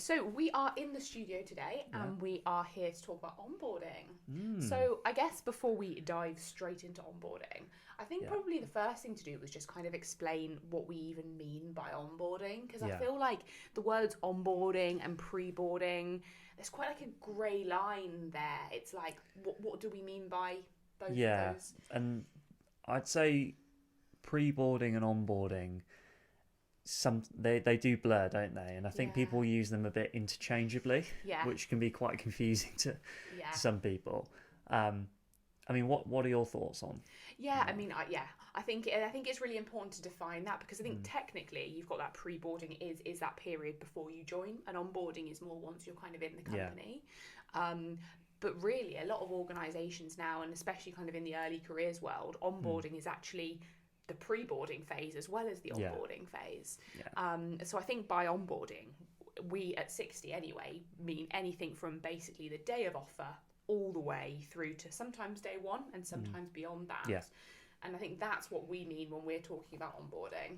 So we are in the studio today and we are here to talk about onboarding. So I guess before we dive straight into onboarding, I think probably the first thing to do was just kind of explain what we even mean by onboarding, because I feel like the words onboarding and pre-boarding, there's quite like a grey line there. It's like, what do we mean by both of those? And I'd say pre-boarding and onboarding, they do blur, don't they? And I think people use them a bit interchangeably, which can be quite confusing to some people. I mean, what are your thoughts on? I think it's really important to define that, because I think technically you've got that pre-boarding is that period before you join, and onboarding is more once you're kind of in the company. But really, a lot of organisations now, and especially kind of in the early careers world, onboarding is actually the pre-boarding phase as well as the onboarding phase. So I think by onboarding, we at 60 anyway mean anything from basically the day of offer all the way through to sometimes day one and sometimes beyond that. And I think that's what we mean when we're talking about onboarding.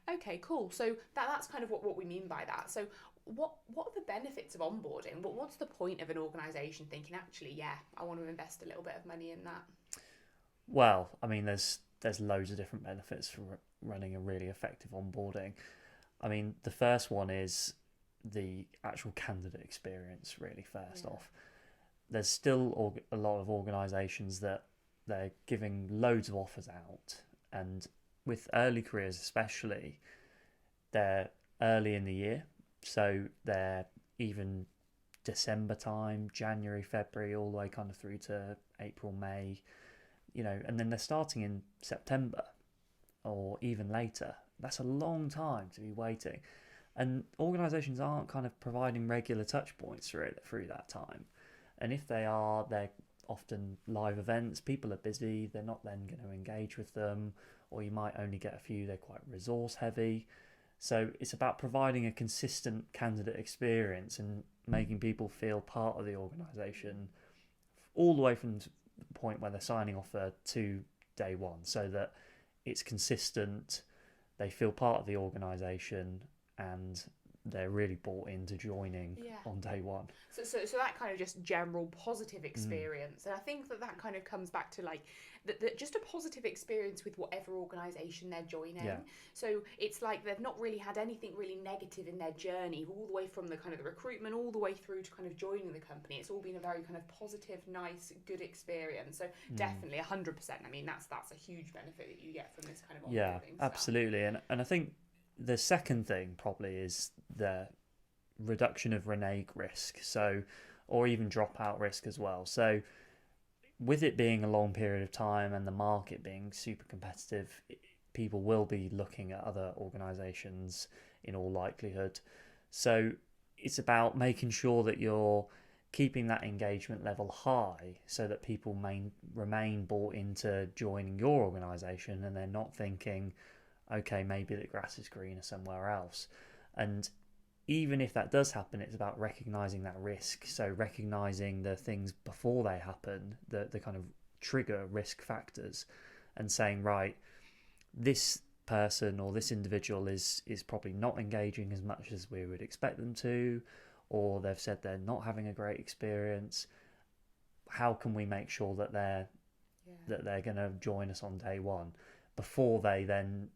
Okay, cool. So that's kind of what we mean by that. So what are the benefits of onboarding? What's the point of an organisation thinking, actually, I want to invest a little bit of money in that? Well, I mean, there's loads of different benefits for running a really effective onboarding. I mean, the first one is the actual candidate experience, really, first off. There's still a lot of organisations that they're giving loads of offers out, and with early careers especially, they're early in the year, so they're even December time, January, February, all the way kind of through to April, May, and then they're starting in September or even later. That's a long time to be waiting. And organisations aren't kind of providing regular touch points through that time. And if they are, they're often live events. People are busy. They're not then going to engage with them, or you might only get a few. They're quite resource heavy. So it's about providing a consistent candidate experience and making people feel part of the organisation all the way from the point where they're signing off to day one, so that it's consistent, they feel part of the organisation, and they're really bought into joining on day one. So that kind of just general positive experience. And I think that kind of comes back to like just a positive experience with whatever organisation they're joining. So it's like they've not really had anything really negative in their journey, all the way from the kind of the recruitment all the way through to kind of joining the company. It's all been a very kind of positive, nice, good experience. So definitely 100%. I mean, that's a huge benefit that you get from this kind of onboarding stuff. Absolutely. And I think the second thing probably is the reduction of renege risk, or even dropout risk as well. So with it being a long period of time and the market being super competitive, people will be looking at other organisations in all likelihood. So it's about making sure that you're keeping that engagement level high so that people remain bought into joining your organisation, and they're not thinking, okay, maybe the grass is greener somewhere else. And even if that does happen, it's about recognising that risk. So recognising the things before they happen, the kind of trigger risk factors, and saying, right, this person or this individual is probably not engaging as much as we would expect them to, or they've said they're not having a great experience. How can we make sure that they're going to join us on day one before they then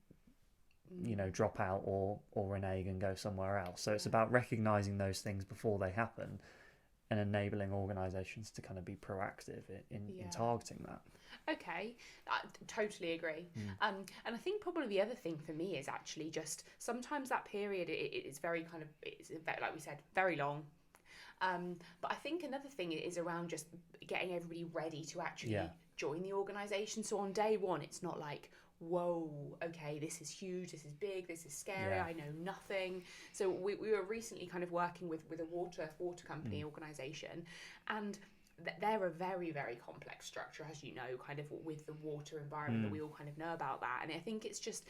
drop out or renege and go somewhere else? So it's about recognising those things before they happen and enabling organisations to kind of be proactive in targeting that. Okay, I totally agree. And I think probably the other thing for me is actually just sometimes that period it's very kind of, it's like we said, very long. But I think another thing is around just getting everybody ready to actually join the organisation. So on day one, it's not like, whoa, okay, this is huge, this is big, this is scary, I know nothing. So we were recently kind of working with a water company organisation, and they're a very, very complex structure, as you know, kind of with the water environment that we all kind of know about that. And I think it's just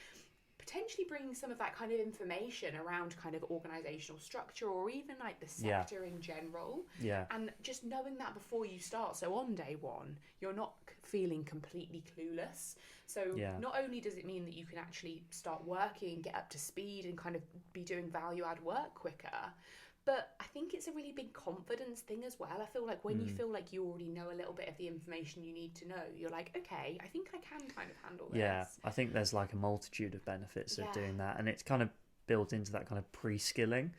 potentially bringing some of that kind of information around kind of organizational structure, or even like the sector in general. Yeah. And just knowing that before you start. So on day one, you're not feeling completely clueless. So not only does it mean that you can actually start working and get up to speed and kind of be doing value add work quicker, but I think it's a really big confidence thing as well. I feel like when you feel like you already know a little bit of the information you need to know, you're like, okay, I think I can kind of handle this. Yeah, I think there's like a multitude of benefits of doing that, and it's kind of built into that kind of pre-skilling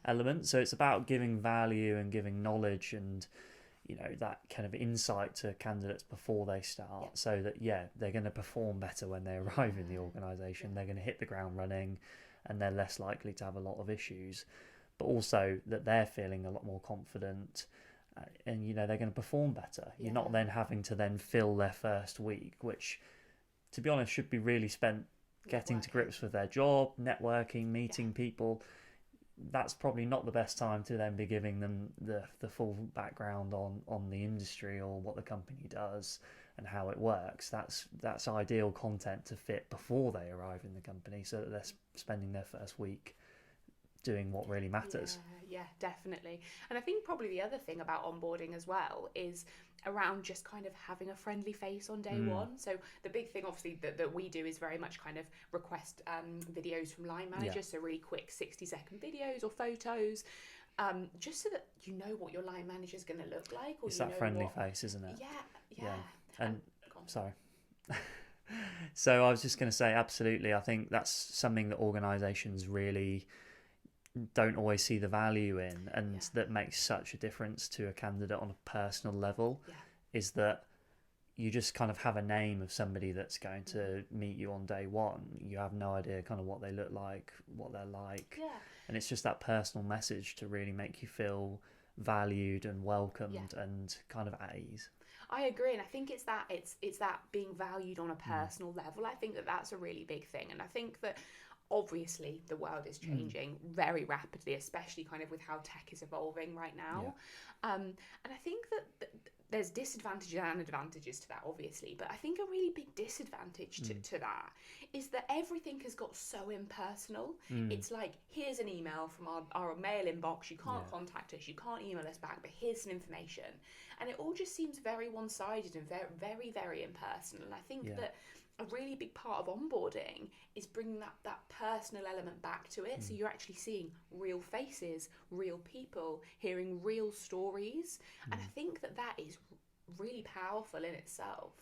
element. So it's about giving value and giving knowledge and, you know, that kind of insight to candidates before they start, so that they're going to perform better when they arrive in the organisation. They're going to hit the ground running, and they're less likely to have a lot of issues. But also that they're feeling a lot more confident, and, you know, they're going to perform better. You're not then having to then fill their first week, which, to be honest, should be really spent getting to grips with their job, networking, meeting people. That's probably not the best time to then be giving them the full background on the industry or what the company does and how it works. That's ideal content to fit before they arrive in the company, so that they're spending their first week doing what really matters. Yeah, definitely. And I think probably the other thing about onboarding as well is around just kind of having a friendly face on day one. So the big thing obviously that we do is very much kind of request videos from line managers, so really quick 60-second videos or photos, just so that you know what your line manager is going to look like. Or it's that friendly face, isn't it? Yeah. And sorry. So I was just going to say, absolutely, I think that's something that organisations really don't always see the value in, and that makes such a difference to a candidate on a personal level, is that you just kind of have a name of somebody that's going to meet you on day one. You have no idea kind of what they look like, what they're like, and it's just that personal message to really make you feel valued and welcomed and kind of at ease. I agree, and I think it's that being valued on a personal level. I think that's a really big thing, and I think that obviously the world is changing very rapidly, especially kind of with how tech is evolving right now. And I think that there's disadvantages and advantages to that, obviously, but I think a really big disadvantage to that is that everything has got so impersonal. It's like, here's an email from our mail inbox, you can't contact us, you can't email us back, but here's some information. And it all just seems very one-sided and very, very, very impersonal. And I think that a really big part of onboarding is bringing that personal element back to it. So you're actually seeing real faces, real people, hearing real stories. And I think that is really powerful in itself.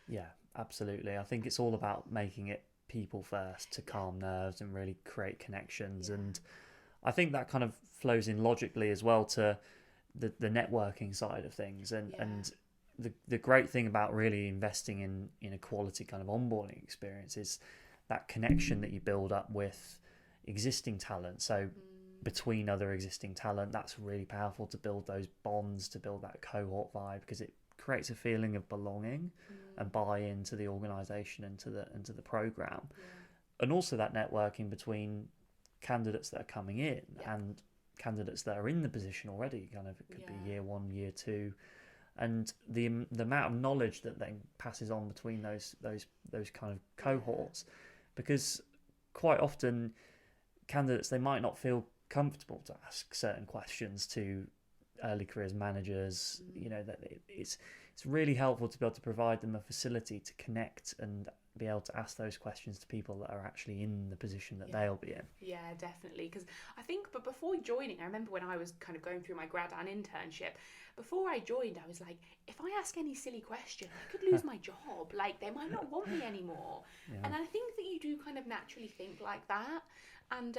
Yeah, absolutely. I think it's all about making it people first to calm nerves and really create connections. And I think that kind of flows in logically as well to the networking side of things. And the great thing about really investing in a quality kind of onboarding experience is that connection that you build up with existing talent. So between other existing talent, that's really powerful to build those bonds, to build that cohort vibe, because it creates a feeling of belonging and buy-in to the organisation and to the program. And also that networking between candidates that are coming in and candidates that are in the position already. Kind of, it could be year one, year two. And the amount of knowledge that then passes on between those kind of cohorts, because quite often candidates, they might not feel comfortable to ask certain questions to early careers managers. You know, that it's really helpful to be able to provide them a facility to connect and be able to ask those questions to people that are actually in the position that they'll be in. Yeah, definitely. Because I think, but before joining, I remember when I was kind of going through my grad and internship, before I joined, I was like, if I ask any silly question, I could lose my job. Like, they might not want me anymore. And I think that you do kind of naturally think like that. And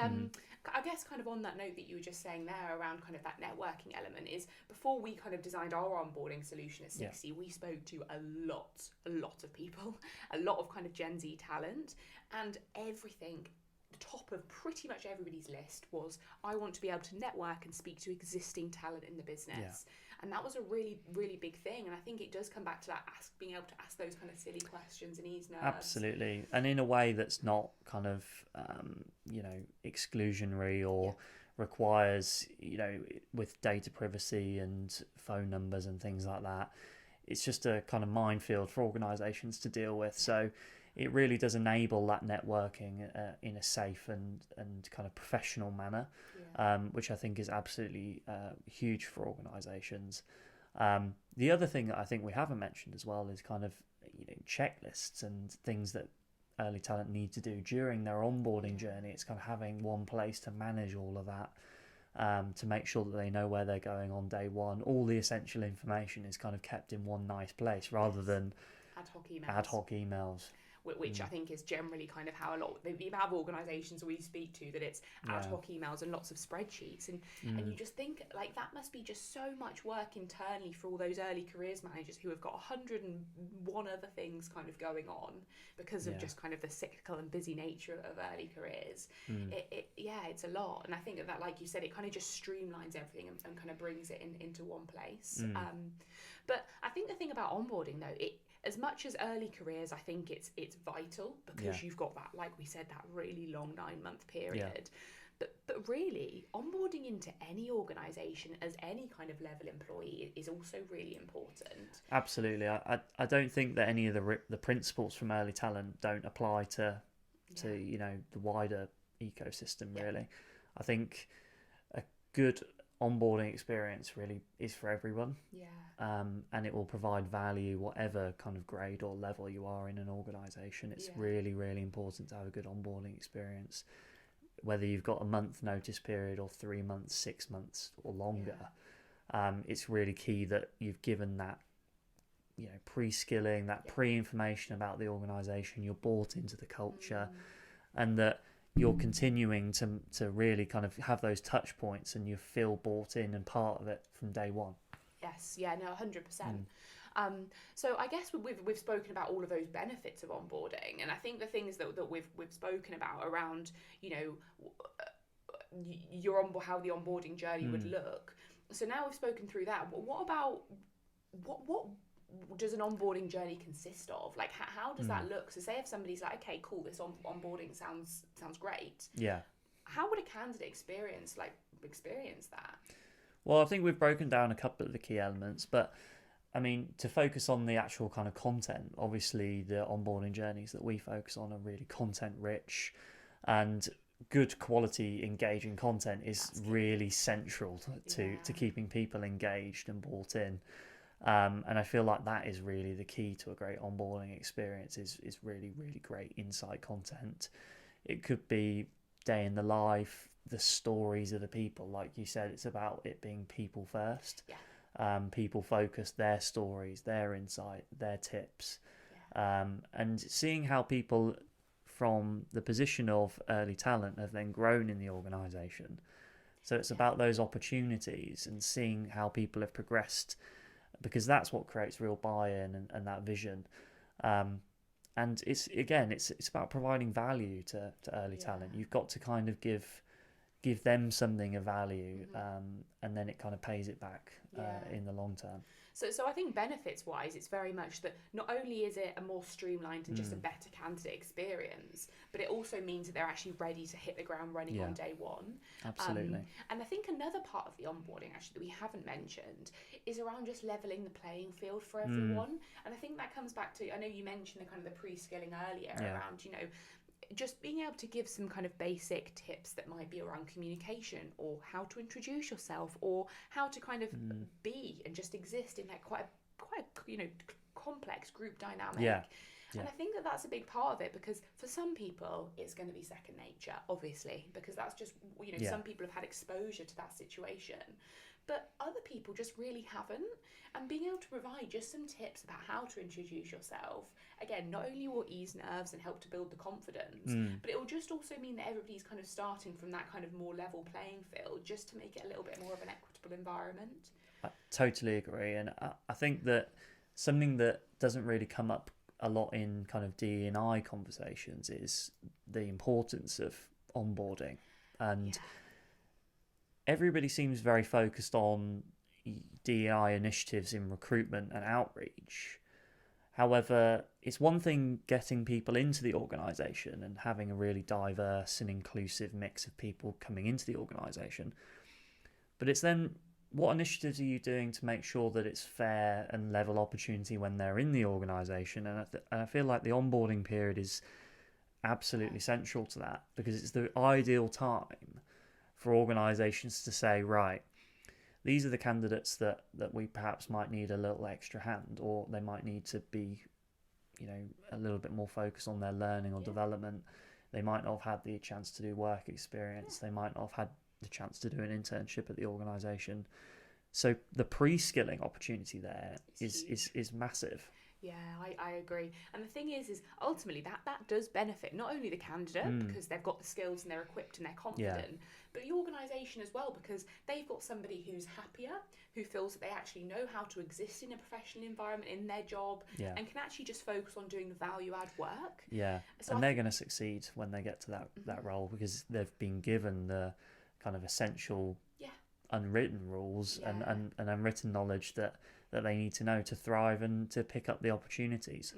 I guess kind of on that note that you were just saying there around kind of that networking element is, before we kind of designed our onboarding solution at 60, we spoke to a lot of people, a lot of kind of Gen Z talent, and everything, the top of pretty much everybody's list was, I want to be able to network and speak to existing talent in the business. And that was a really, really big thing. And I think it does come back to that being able to ask those kind of silly questions and ease nerves. Absolutely. And in a way that's not kind of, exclusionary or requires, with data privacy and phone numbers and things like that. It's just a kind of minefield for organisations to deal with. So it really does enable that networking in a safe and kind of professional manner, which I think is absolutely huge for organisations. The other thing that I think we haven't mentioned as well is kind of, checklists and things that early talent need to do during their onboarding journey. It's kind of having one place to manage all of that, to make sure that they know where they're going on day one. All the essential information is kind of kept in one nice place rather than ad hoc emails. Which I think is generally kind of how a lot the amount of organisations we speak to, that it's ad hoc emails and lots of spreadsheets, and you just think like that must be just so much work internally for all those early careers managers who have got 101 other things kind of going on because of just kind of the cyclical and busy nature of early careers. It's a lot, and I think that, like you said, it kind of just streamlines everything and kind of brings it into one place. But I think the thing about onboarding though, as much as early careers, I think it's vital because you've got that, like we said, that really long 9-month period. But really, onboarding into any organisation as any kind of level employee is also really important. Absolutely. I don't think that any of the principles from early talent don't apply to the wider ecosystem, really. I think a good onboarding experience really is for everyone, and it will provide value whatever kind of grade or level you are in an organisation. It's really, really important to have a good onboarding experience, whether you've got a month notice period or 3 months, 6 months or longer. It's really key that you've given that pre-skilling, that pre-information about the organisation, you're bought into the culture, and that you're continuing to really kind of have those touch points and you feel bought in and part of it from day one. Yes, 100%. So I guess we've spoken about all of those benefits of onboarding, and I think the things that we've spoken about around how the onboarding journey would look. So now we've spoken through that. What about what does an onboarding journey consist of? Like, how does that look? So say if somebody's like, okay, cool, this onboarding sounds great. Yeah. How would a candidate experience that? Well, I think we've broken down a couple of the key elements, but I mean, to focus on the actual kind of content, obviously the onboarding journeys that we focus on are really content rich, and good quality engaging content is really central to keeping people engaged and bought in. And I feel like that is really the key to a great onboarding experience is really, really great insight content. It could be day in the life, the stories of the people. Like you said, it's about it being people first. People focused, their stories, their insight, their tips. And seeing how people from the position of early talent have then grown in the organisation. So it's about those opportunities and seeing how people have progressed, because that's what creates real buy-in and that vision. And it's about providing value to early talent. You've got to kind of give them something of value, and then it kind of pays it back in the long term. So I think benefits wise, it's very much that not only is it a more streamlined and just a better candidate experience, but it also means that they're actually ready to hit the ground running on day one. Absolutely. And I think another part of the onboarding actually that we haven't mentioned is around just leveling the playing field for everyone. And I think that comes back to, I know you mentioned the kind of the pre-skilling earlier around, just being able to give some kind of basic tips that might be around communication, or how to introduce yourself, or how to kind of be and just exist in that quite a complex group dynamic. And I think that that's a big part of it, because for some people it's going to be second nature, obviously, because that's just some people have had exposure to that situation, but other people just really haven't. And being able to provide just some tips about how to introduce yourself, again, not only will ease nerves and help to build the confidence, but it will just also mean that everybody's kind of starting from that kind of more level playing field, just to make it a little bit more of an equitable environment. I totally agree. And I think that something that doesn't really come up a lot in kind of D&I conversations is the importance of onboarding. And everybody seems very focused on DEI initiatives in recruitment and outreach. However, it's one thing getting people into the organisation and having a really diverse and inclusive mix of people coming into the organisation, but it's then what initiatives are you doing to make sure that it's fair and level opportunity when they're in the organisation? And I feel like the onboarding period is absolutely central to that, because it's the ideal time for organisations to say, right, these are the candidates that we perhaps might need a little extra hand, or they might need to be, a little bit more focused on their learning or development. They might not have had the chance to do work experience. They might not have had the chance to do an internship at the organisation. So the pre-skilling opportunity there is massive. Yeah, I agree. And the thing is ultimately that does benefit not only the candidate because they've got the skills and they're equipped and they're confident, but the organisation as well, because they've got somebody who's happier, who feels that they actually know how to exist in a professional environment in their job and can actually just focus on doing the value add work. Yeah, so they're going to succeed when they get to that role, because they've been given the kind of essential unwritten rules and unwritten knowledge that they need to know to thrive and to pick up the opportunities.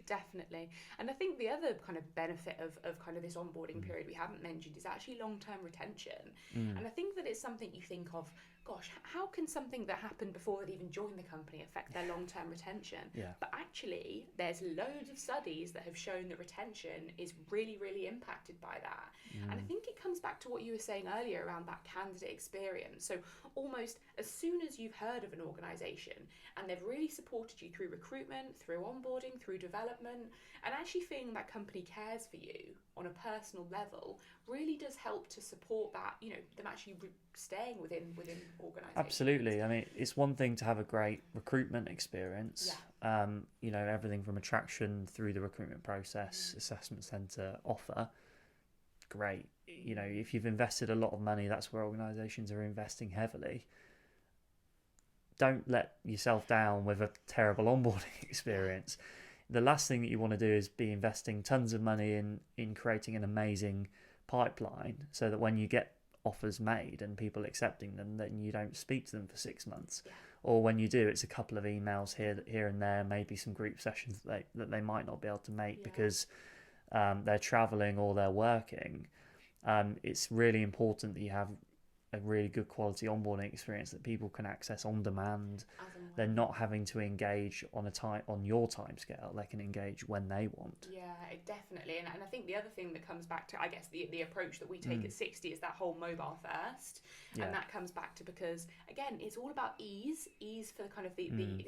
Definitely. And I think the other kind of benefit of kind of this onboarding period we haven't mentioned is actually long-term retention. And I think that it's something you think of, gosh, how can something that happened before they even joined the company affect their long-term retention? But actually, there's loads of studies that have shown that retention is really, really impacted by that. And I think it comes back to what you were saying earlier around that candidate experience. So almost as soon as you've heard of an organisation and they've really supported you through recruitment, through onboarding, through development, and actually feeling that company cares for you on a personal level really does help to support that, them actually staying within organisations. Absolutely. I mean, it's one thing to have a great recruitment experience, everything from attraction through the recruitment process, assessment centre, offer. Great. If you've invested a lot of money, that's where organisations are investing heavily. Don't let yourself down with a terrible onboarding experience. The last thing that you want to do is be investing tons of money in creating an amazing pipeline, so that when you get offers made and people accepting them, then you don't speak to them for 6 months. Or when you do, it's a couple of emails here and there, maybe some group sessions that they might not be able to make because they're traveling or they're working. It's really important that you have a really good quality onboarding experience that people can access on demand. They're not having to engage on your time scale. They can engage when they want. Yeah, definitely. And I think the other thing that comes back to, I guess, the approach that we take at 60 is that whole mobile first. And that comes back to, because again, it's all about ease for kind of the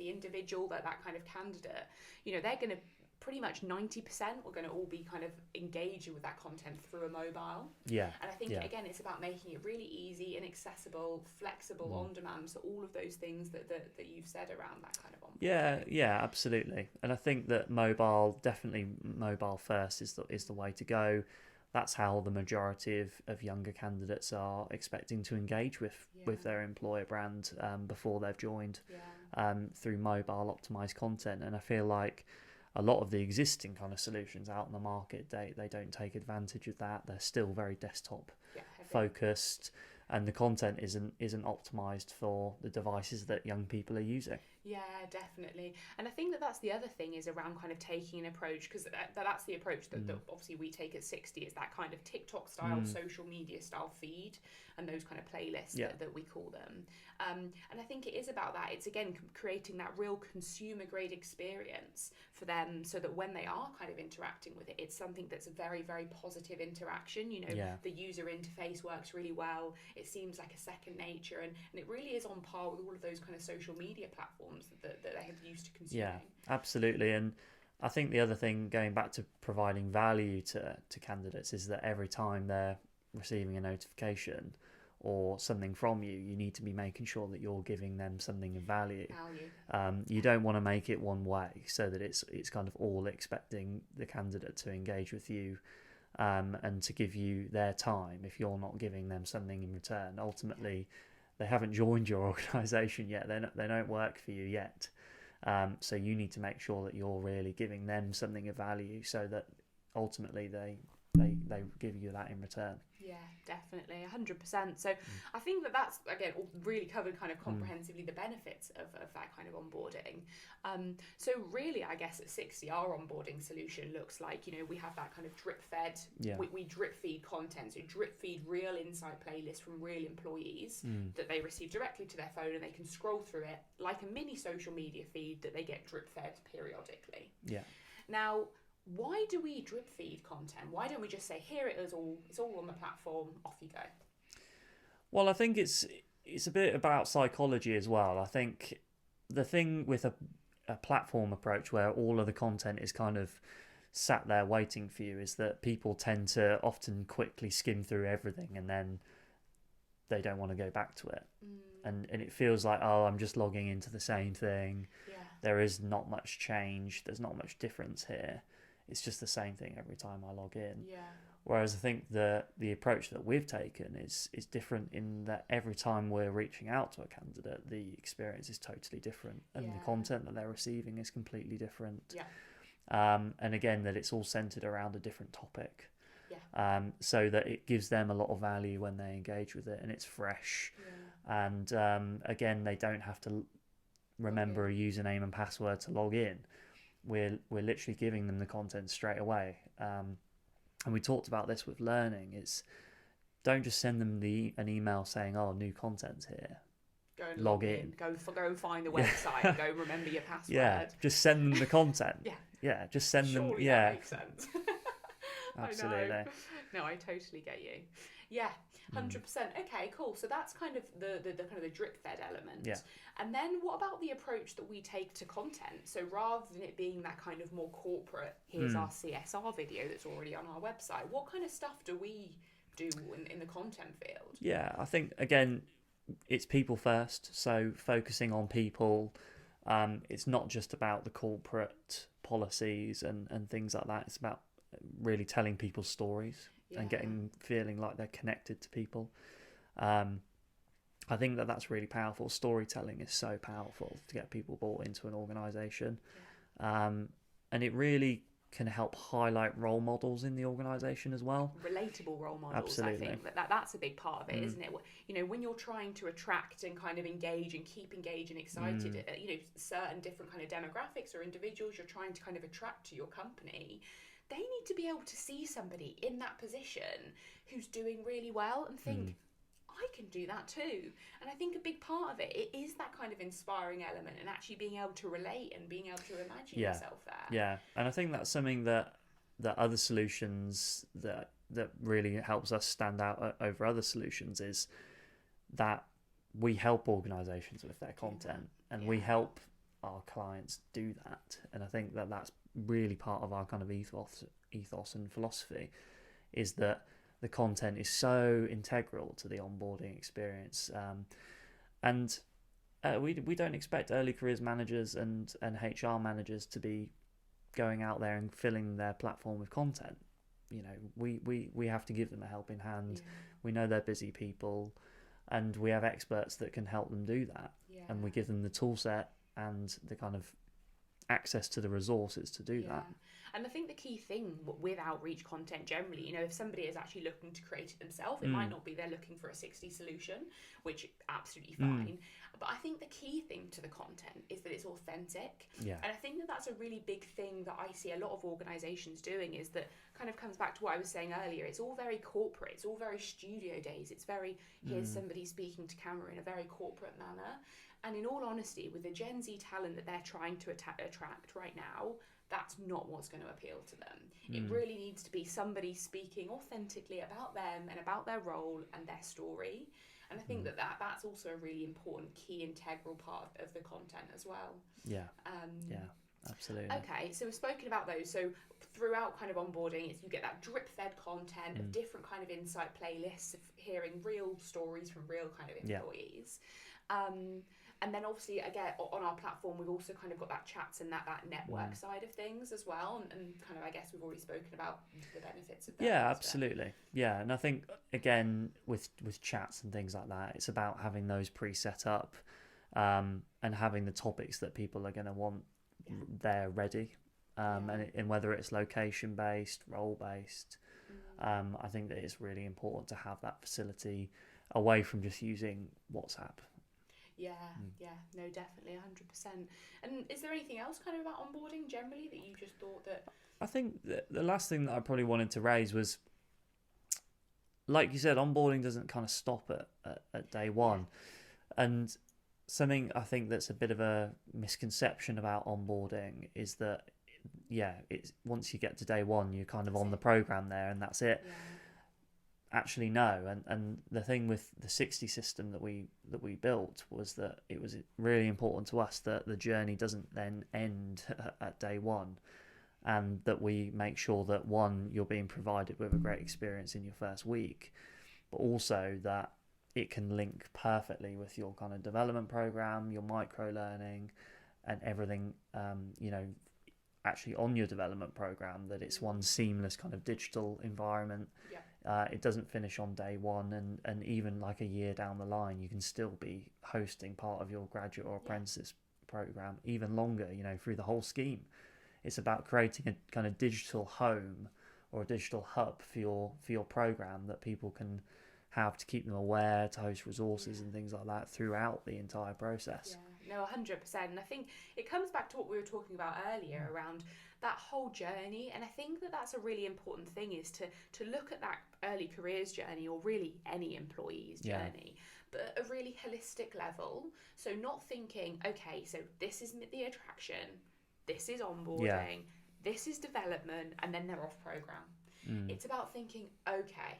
individual, that kind of candidate. They're going to pretty much 90% we're going to all be kind of engaging with that content through a mobile. And I think again, it's about making it really easy and accessible, flexible, on demand. So all of those things that you've said around that kind of onboarding. Yeah, absolutely. And I think that mobile first is the way to go. That's how the majority of younger candidates are expecting to engage with their employer brand before they've joined, through mobile optimized content. And I feel like a lot of the existing kind of solutions out in the market, they don't take advantage of that. They're still very desktop focused, and the content isn't optimized for the devices that young people are using. Yeah, definitely. And I think that's the other thing is around kind of taking an approach, because that's the approach that obviously we take at 60, is that kind of TikTok style, social media style feed and those kind of playlists that we call them. And I think it is about that. It's again creating that real consumer grade experience for them, so that when they are kind of interacting with it, it's something that's a very, very positive interaction. The user interface works really well. It seems like a second nature, and it really is on par with all of those kind of social media platforms that they have used to consuming. Yeah, absolutely. And I think the other thing, going back to providing value to candidates, is that every time they're receiving a notification or something from you, you need to be making sure that you're giving them something of value. You don't want to make it one way, so that it's kind of all expecting the candidate to engage with you and to give you their time. If you're not giving them something in return, ultimately they haven't joined your organisation yet. They don't work for you yet. So you need to make sure that you're really giving them something of value, so that ultimately they give you that in return. Yeah, definitely, 100%. So I think that's, again, really covered kind of comprehensively the benefits of that kind of onboarding. So really, I guess at 60, our onboarding solution looks like, we have that kind of drip fed, we drip feed content, so drip feed real insight playlists from real employees that they receive directly to their phone, and they can scroll through it like a mini social media feed that they get drip fed periodically. Yeah. Now, why do we drip feed content? Why don't we just say, here it is, it's all on the platform, off you go? Well, I think it's a bit about psychology as well. I think the thing with a platform approach where all of the content is kind of sat there waiting for you is that people tend to often quickly skim through everything, and then they don't want to go back to it. And it feels like, oh, I'm just logging into the same thing. Yeah. There is not much change. There's not much difference here. It's just the same thing every time I log in. Yeah. Whereas I think the approach that we've taken is different in that every time we're reaching out to a candidate, the experience is totally different, and the content that they're receiving is completely different. Yeah. And again, that it's all centered around a different topic. Yeah. So that it gives them a lot of value when they engage with it, and it's fresh. Yeah. And again, they don't have to remember a username and password to log in. We're literally giving them the content straight away. And we talked about this with learning. It's don't just send them an email saying, "Oh, new content's here." Go and log in. Go and find the website. And go remember your password. Yeah, just send them the content. Yeah, just send them. Surely Yeah, that makes sense. absolutely. I know. No, I totally get you. Yeah, 100%. Okay, cool. So that's kind of the kind of the drip fed element. Yeah. And then what about the approach that we take to content? So rather than it being that kind of more corporate, here's our CSR video that's already on our website, what kind of stuff do we do in the content field? Yeah, I think, again, it's people first. So focusing on people. It's not just about the corporate policies and things like that. It's about really telling people's stories and feeling like they're connected to people. I think that's really powerful. Storytelling is so powerful to get people bought into an organisation. And it really can help highlight role models in the organisation as well. Relatable role models. Absolutely. I think that's a big part of it, isn't it? When you're trying to attract and kind of engage and keep engaged and excited, certain different kind of demographics or individuals you're trying to kind of attract to your company, they need to be able to see somebody in that position who's doing really well and think, I can do that too. And I think a big part of it is that kind of inspiring element and actually being able to relate and being able to imagine yourself there. Yeah, and I think that's something that other solutions that really helps us stand out over other solutions is that we help organisations with their content and we help our clients do that. And I think that's really part of our kind of ethos and philosophy, is that the content is so integral to the onboarding experience, and we don't expect early careers managers and HR managers to be going out there and filling their platform with content. We have to give them a helping hand. We know they're busy people, and we have experts that can help them do that. And we give them the tool set and the kind of access to the resources to do that. And I think the key thing with outreach content generally, if somebody is actually looking to create it themselves, it might not be they're looking for a 60 solution, which absolutely fine. But I think the key thing to the content is that it's authentic. And I think that's a really big thing that I see a lot of organisations doing, is that kind of comes back to what I was saying earlier. It's all very corporate. It's all very studio days. It's very, here's somebody speaking to camera in a very corporate manner. And in all honesty, with the Gen Z talent that they're trying to attract right now, that's not what's going to appeal to them. It really needs to be somebody speaking authentically about them and about their role and their story. And I think that's also a really important key integral part of the content as well. Yeah, absolutely. Okay, so we've spoken about those. So throughout kind of onboarding, you get that drip-fed content of different kind of insight playlists of hearing real stories from real kind of employees. And then obviously, again, on our platform, we've also kind of got that chats and that network side of things as well. And kind of, I guess we've already spoken about the benefits of that. Yeah, absolutely. Yeah, and I think, again, with chats and things like that, it's about having those pre-set up and having the topics that people are going to want there ready. And whether it's location-based, role-based, I think that it's really important to have that facility away from just using WhatsApp. Yeah, no, definitely, 100%. And is there anything else kind of about onboarding generally that you just thought that? I think the last thing that I probably wanted to raise was, like you said, onboarding doesn't kind of stop at day one. Yeah. And something I think that's a bit of a misconception about onboarding is that, it's once you get to day one, you're kind of on the program there and that's it. Yeah. Actually, no. And the thing with the 60 system that we built was that it was really important to us that the journey doesn't then end at day one, and that we make sure that, one, you're being provided with a great experience in your first week, but also that it can link perfectly with your kind of development program, your micro learning, and everything, actually on your development program, that it's one seamless kind of digital environment. It doesn't finish on day one, and even like a year down the line, you can still be hosting part of your graduate or apprentice program even longer, through the whole scheme. It's about creating a kind of digital home or a digital hub for your program that people can have to keep them aware, to host resources and things like that throughout the entire process. Yeah, no, 100%. And I think it comes back to what we were talking about earlier around that whole journey. And I think that that's a really important thing, is to look at that early careers journey, or really any employee's journey, but at a really holistic level. So not thinking, okay, so this is the attraction, this is onboarding, this is development, and then they're off program. It's about thinking, okay,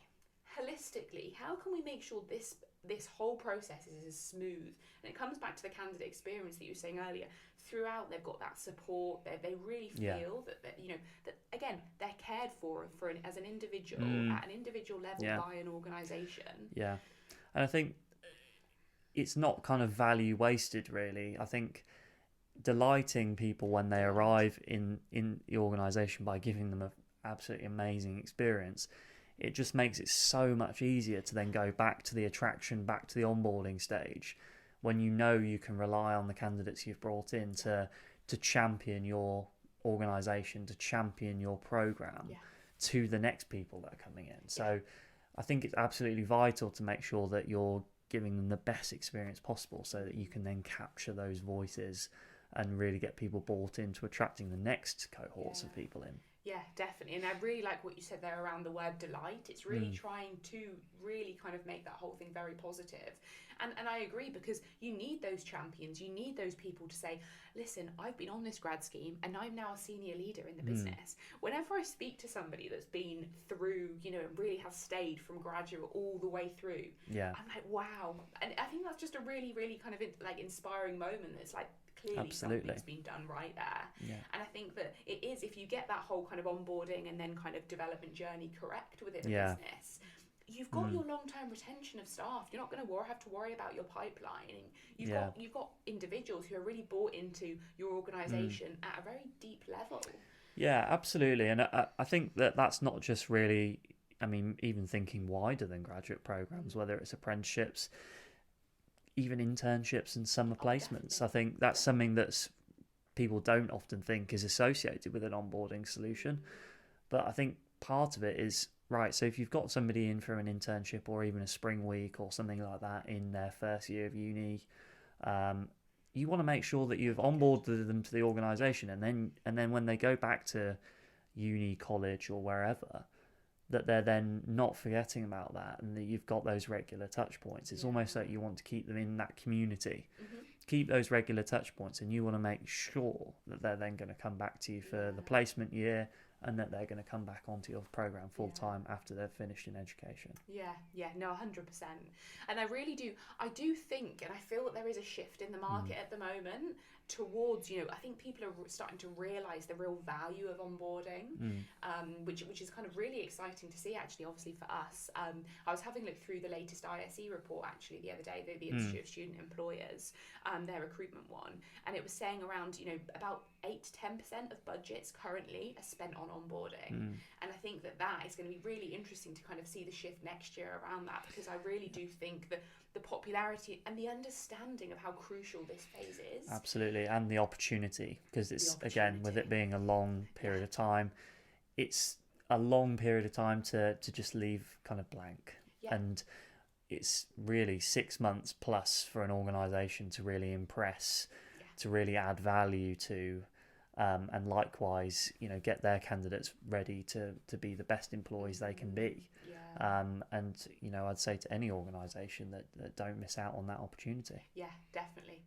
holistically, how can we make sure this whole process is as smooth? And it comes back to the candidate experience that you were saying earlier. Throughout, they've got that support. They really feel that that again, they're cared for as an individual at an individual level by an organisation. Yeah, and I think it's not kind of value wasted, really. I think delighting people when they arrive in the organisation by giving them an absolutely amazing experience, it just makes it so much easier to then go back to the attraction, back to the onboarding stage, when you can rely on the candidates you've brought in to champion your organisation, to champion your programme to the next people that are coming in. So I think it's absolutely vital to make sure that you're giving them the best experience possible, so that you can then capture those voices and really get people bought into attracting the next cohorts of people in. Yeah, definitely. And I really like what you said there around the word delight. It's really trying to really kind of make that whole thing very positive. And I agree, because you need those champions. You need those people to say, listen, I've been on this grad scheme and I'm now a senior leader in the business. Whenever I speak to somebody that's been through, and really has stayed from graduate all the way through, I'm like, wow. And I think that's just a really, really kind of inspiring moment. It's like, clearly something's been done right there. And I think that it is, if you get that whole kind of onboarding and then kind of development journey correct within a business, you've got your long-term retention of staff. You're not going to have to worry about your pipeline. You've got individuals who are really bought into your organisation at a very deep level. Yeah, absolutely. And I think that that's not just really, even thinking wider than graduate programs, whether it's apprenticeships, even internships and summer placements. I think that's something that's people don't often think is associated with an onboarding solution. But I think part of it is, right, so if you've got somebody in for an internship or even a spring week or something like that in their first year of uni, you want to make sure that you've onboarded them to the organisation, and then when they go back to uni, college or wherever, that they're then not forgetting about that, and that you've got those regular touch points. It's almost like you want to keep them in that community, keep those regular touch points, and you want to make sure that they're then going to come back to you for the placement year, and that they're going to come back onto your program full time after they've finished in education. Yeah, no, 100%. And I do think, and I feel that there is a shift in the market at the moment towards, I think people are starting to realise the real value of onboarding, which is kind of really exciting to see, actually, obviously for us. I was having a look through the latest ISE report, actually, the other day, the Institute of Student Employers, their recruitment one, and it was saying around, about 8 to 10% of budgets currently are spent on onboarding. And I think that is going to be really interesting to kind of see the shift next year around that, because I really do think that the popularity and the understanding of how crucial this phase is. Absolutely, and the opportunity, because it's, again, with it being a long period of time, it's a long period of time to just leave kind of blank. Yeah. And it's really 6 months plus for an organisation to really impress, to really add value to, and likewise, get their candidates ready to be the best employees they can be. And I'd say to any organisation that don't miss out on that opportunity. Yeah, definitely.